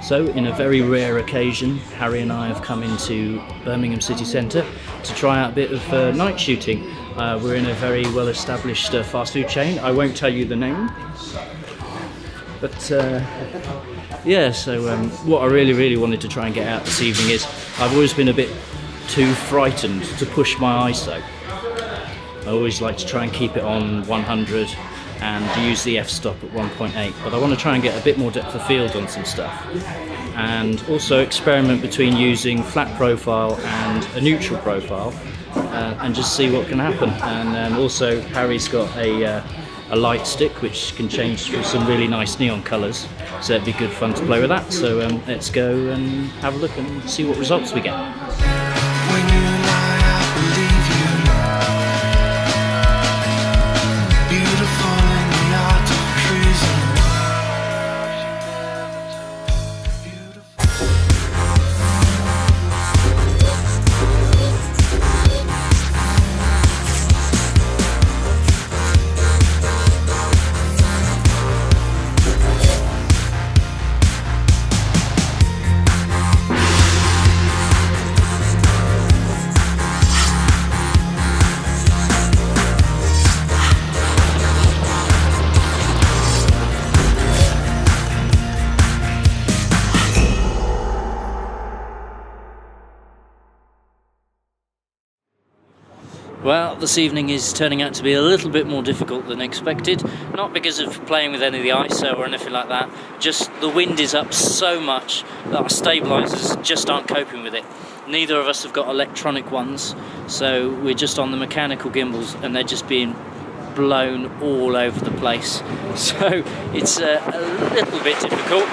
So, in a very rare occasion, Harry and I have come into Birmingham city centre to try out a bit of night shooting. We're in a very well established fast food chain. I won't tell you the name. But yeah, so what I really wanted to try and get out this evening is, I've always been a bit too frightened to push my ISO. I always like to try and keep it on 100 and use the f-stop at 1.8, but I want to try and get a bit more depth of field on some stuff, and also experiment between using flat profile and a neutral profile, and just see what can happen. And also Harry's got a light stick which can change to some really nice neon colours, so it'd be good fun to play with that. So let's go and have a look and see what results we get. Well, this evening is turning out to be a little bit more difficult than expected, not because of playing with any of the ISO or anything like that, just the wind is up so much that our stabilizers just aren't coping with it. Neither of us have got electronic ones, so we're just on the mechanical gimbals and they're just being blown all over the place. So it's a little bit difficult,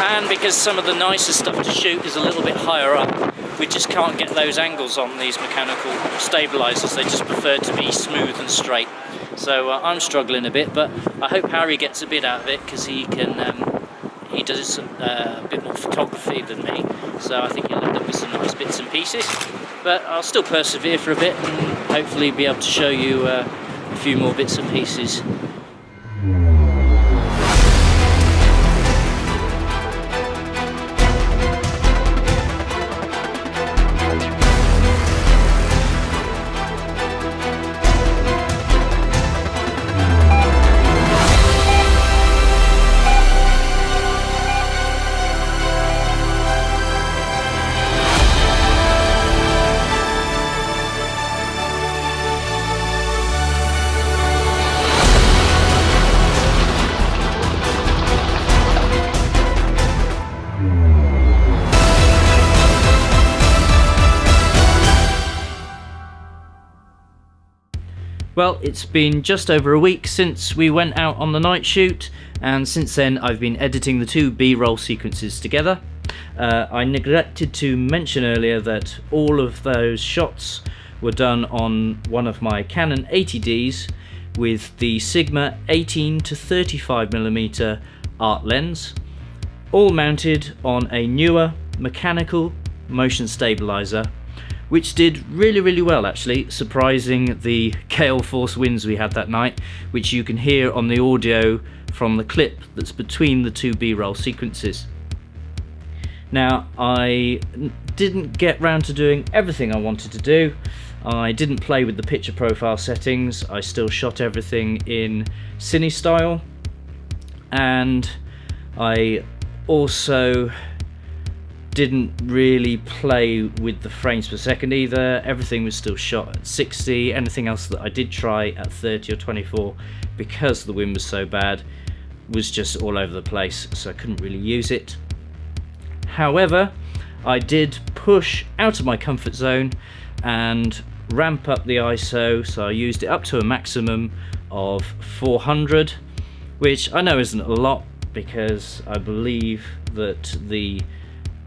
and because some of the nicer stuff to shoot is a little bit higher up, we just can't get those angles on these mechanical stabilizers. They just prefer to be smooth and straight. So I'm struggling a bit, but I hope Harry gets a bit out of it, because he does a bit more photography than me, so I think he'll end up with some nice bits and pieces. But I'll still persevere for a bit and hopefully be able to show you a few more bits and pieces. Well, it's been just over a week since we went out on the night shoot, and since then I've been editing the two B-roll sequences together. I neglected to mention earlier that all of those shots were done on one of my Canon 80Ds with the Sigma 18 to 35mm art lens, all mounted on a Neewer mechanical motion stabilizer, which did really well actually, surprising the gale force winds we had that night, which you can hear on the audio from the clip that's between the two B-roll sequences. Now, I didn't get round to doing everything I wanted to do. I didn't play with the picture profile settings. I still shot everything in cine style, and I also didn't really play with the frames per second either. Everything was still shot at 60. Anything else that I did try at 30 or 24, because the wind was so bad, was just all over the place, so I couldn't really use it. However, I did push out of my comfort zone and ramp up the ISO, so I used it up to a maximum of 400, which I know isn't a lot, because I believe that the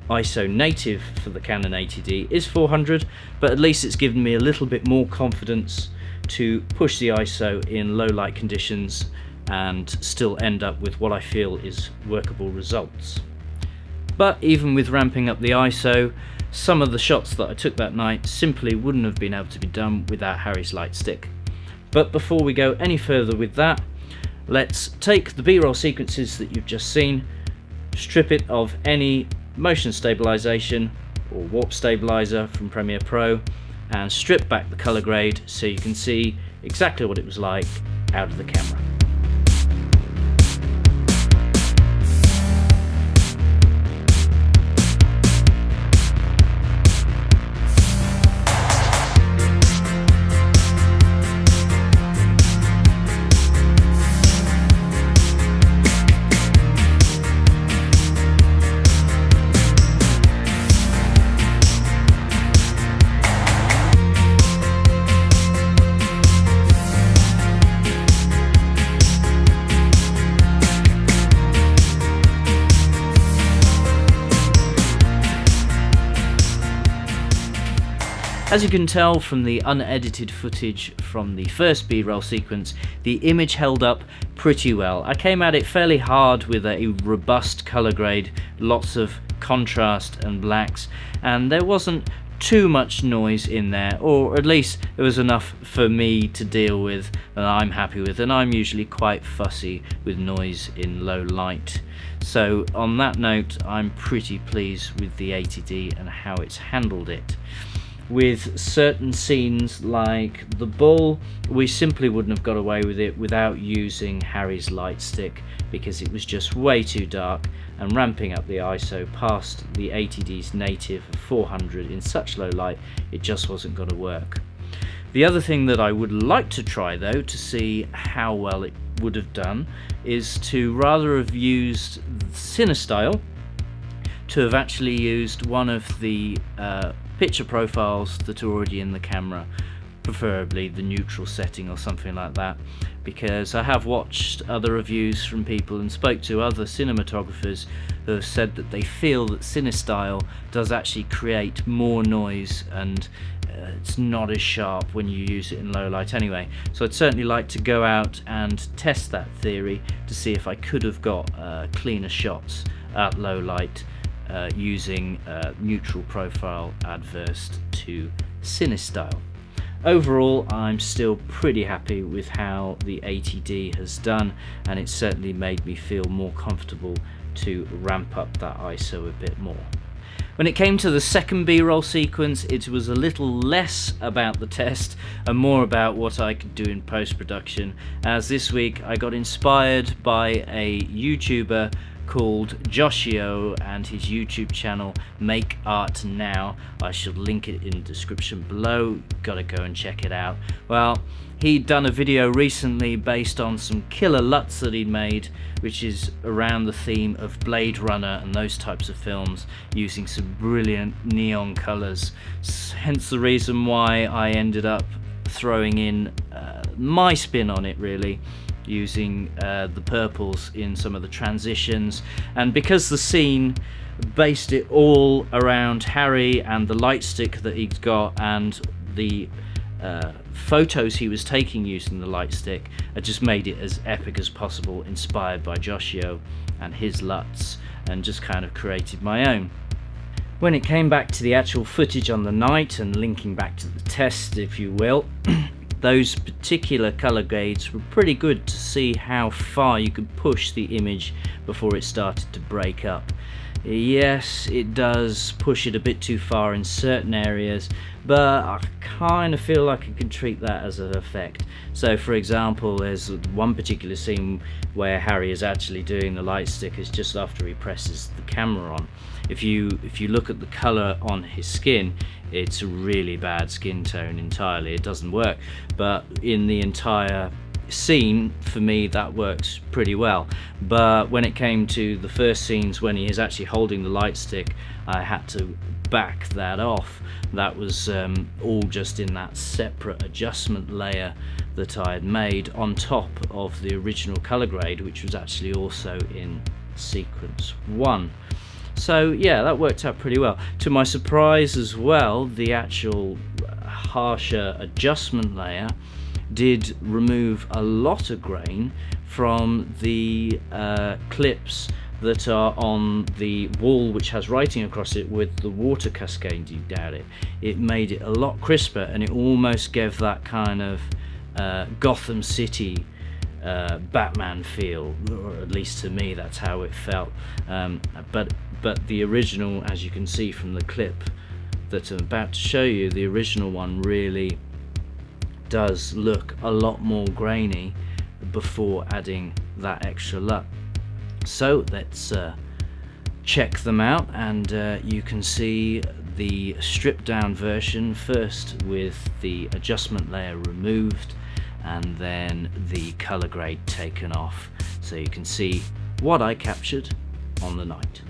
ISO native for the Canon 80D is 400, but at least it's given me a little bit more confidence to push the ISO in low light conditions and still end up with what I feel is workable results. But even with ramping up the ISO, some of the shots that I took that night simply wouldn't have been able to be done without Harry's light stick. But before we go any further with that, let's take the B-roll sequences that you've just seen, strip it of any motion stabilization or warp stabilizer from Premiere Pro, and strip back the color grade so you can see exactly what it was like out of the camera. As you can tell from the unedited footage from the first B-roll sequence, the image held up pretty well. I came at it fairly hard with a robust color grade, lots of contrast and blacks, and there wasn't too much noise in there, or at least it was enough for me to deal with that I'm happy with, and I'm usually quite fussy with noise in low light. So on that note, I'm pretty pleased with the 80D and how it's handled it. With certain scenes like the bull, we simply wouldn't have got away with it without using Harry's light stick, because it was just way too dark, and ramping up the ISO past the 80D's native 400 in such low light, it just wasn't going to work. The other thing that I would like to try though, to see how well it would have done, is to rather have used CineStyle, to have actually used one of the picture profiles that are already in the camera, preferably the neutral setting or something like that, because I have watched other reviews from people and spoke to other cinematographers who have said that they feel that CineStyle does actually create more noise, and it's not as sharp when you use it in low light anyway. So I'd certainly like to go out and test that theory to see if I could have got cleaner shots at low light using neutral profile adverse to CineStyle. Overall, I'm still pretty happy with how the 80D has done, and it's certainly made me feel more comfortable to ramp up that ISO a bit more. When it came to the second B-roll sequence, it was a little less about the test and more about what I could do in post-production, as this week I got inspired by a YouTuber called Joshio and his YouTube channel Make Art Now. I shall link it in the description below, gotta go and check it out. Well, he'd done a video recently based on some killer LUTs that he'd made, which is around the theme of Bladerunner and those types of films, using some brilliant neon colours, hence the reason why I ended up throwing in my spin on it, really, using the purples in some of the transitions. And because the scene based it all around Harry and the light stick that he's got and the photos he was taking using the light stick, I just made it as epic as possible, inspired by Joshio and his LUTs, and just kind of created my own. When it came back to the actual footage on the night, and linking back to the test if you will, those particular color grades were pretty good to see how far you could push the image before it started to break up. Yes, it does push it a bit too far in certain areas, but I kind of feel like I can treat that as an effect. So for example, there's one particular scene where Harry is actually doing the light stickers just after he presses the camera on. If you look at the color on his skin, it's a really bad skin tone entirely, it doesn't work, but in the entire scene, for me, that works pretty well. But when it came to the first scenes when he is actually holding the light stick, I had to back that off. That was all just in that separate adjustment layer that I had made on top of the original color grade, which was actually also in sequence 1. So yeah, that worked out pretty well. To my surprise as well, the actual harsher adjustment layer did remove a lot of grain from the clips that are on the wall, which has writing across it with the water cascading down it. It made it a lot crisper, and it almost gave that kind of Gotham City Batman feel, or at least to me that's how it felt. But the original, as you can see from the clip that I'm about to show you, the original one really does look a lot more grainy before adding that extra LUT. So let's check them out, and you can see the stripped down version first with the adjustment layer removed and then the color grade taken off, so you can see what I captured on the night.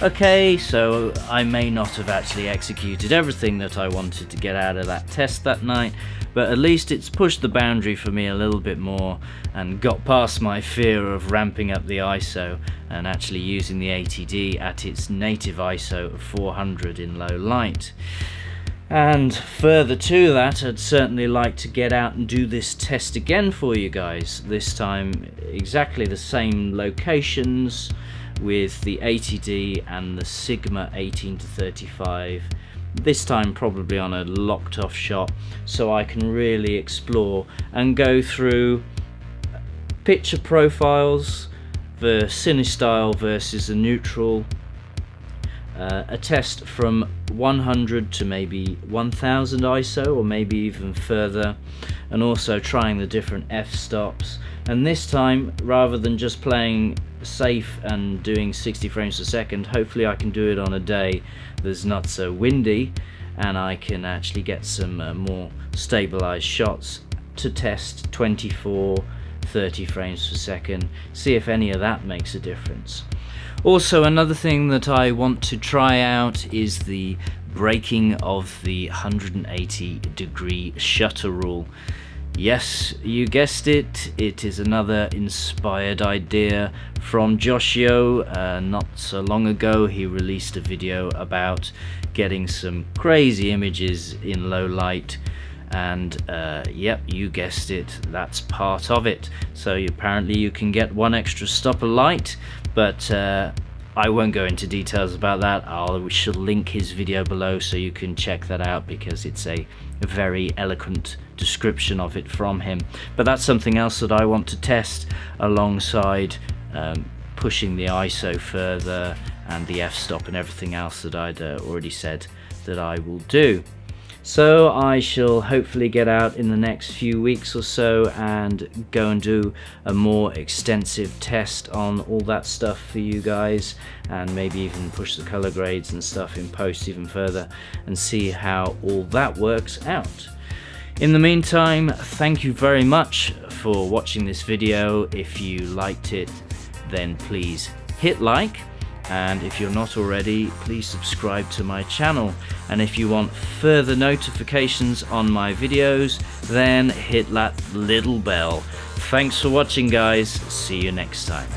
Okay, so I may not have actually executed everything that I wanted to get out of that test that night, but at least it's pushed the boundary for me a little bit more and got past my fear of ramping up the ISO and actually using the 80D at its native ISO of 400 in low light. And further to that, I'd certainly like to get out and do this test again for you guys, this time exactly the same locations, with the 80D and the Sigma 18-35, this time probably on a locked off shot, so I can really explore and go through picture profiles, the cinestyle versus the neutral, a test from 100 to maybe 1000 ISO or maybe even further, and also trying the different f-stops. And this time, rather than just playing safe and doing 60 frames per second, hopefully I can do it on a day that's not so windy and I can actually get some more stabilized shots to test 24, 30 frames per second, see if any of that makes a difference. Also, another thing that I want to try out is the breaking of the 180-degree shutter rule. Yes, you guessed it, it is another inspired idea from Joshio. Not so long ago he released a video about getting some crazy images in low light, and yep, you guessed it, that's part of it. So apparently you can get one extra stop of light, but I won't go into details about that. We shall link his video below so you can check that out, because it's a very eloquent description of it from him. But that's something else that I want to test alongside pushing the ISO further and the f-stop and everything else that I'd already said that I will do. So I shall hopefully get out in the next few weeks or so and go and do a more extensive test on all that stuff for you guys, and maybe even push the color grades and stuff in post even further and see how all that works out. In the meantime, thank you very much for watching this video. If you liked it, then please hit like. And if you're not already, please subscribe to my channel. And if you want further notifications on my videos, then hit that little bell. Thanks for watching, guys. See you next time.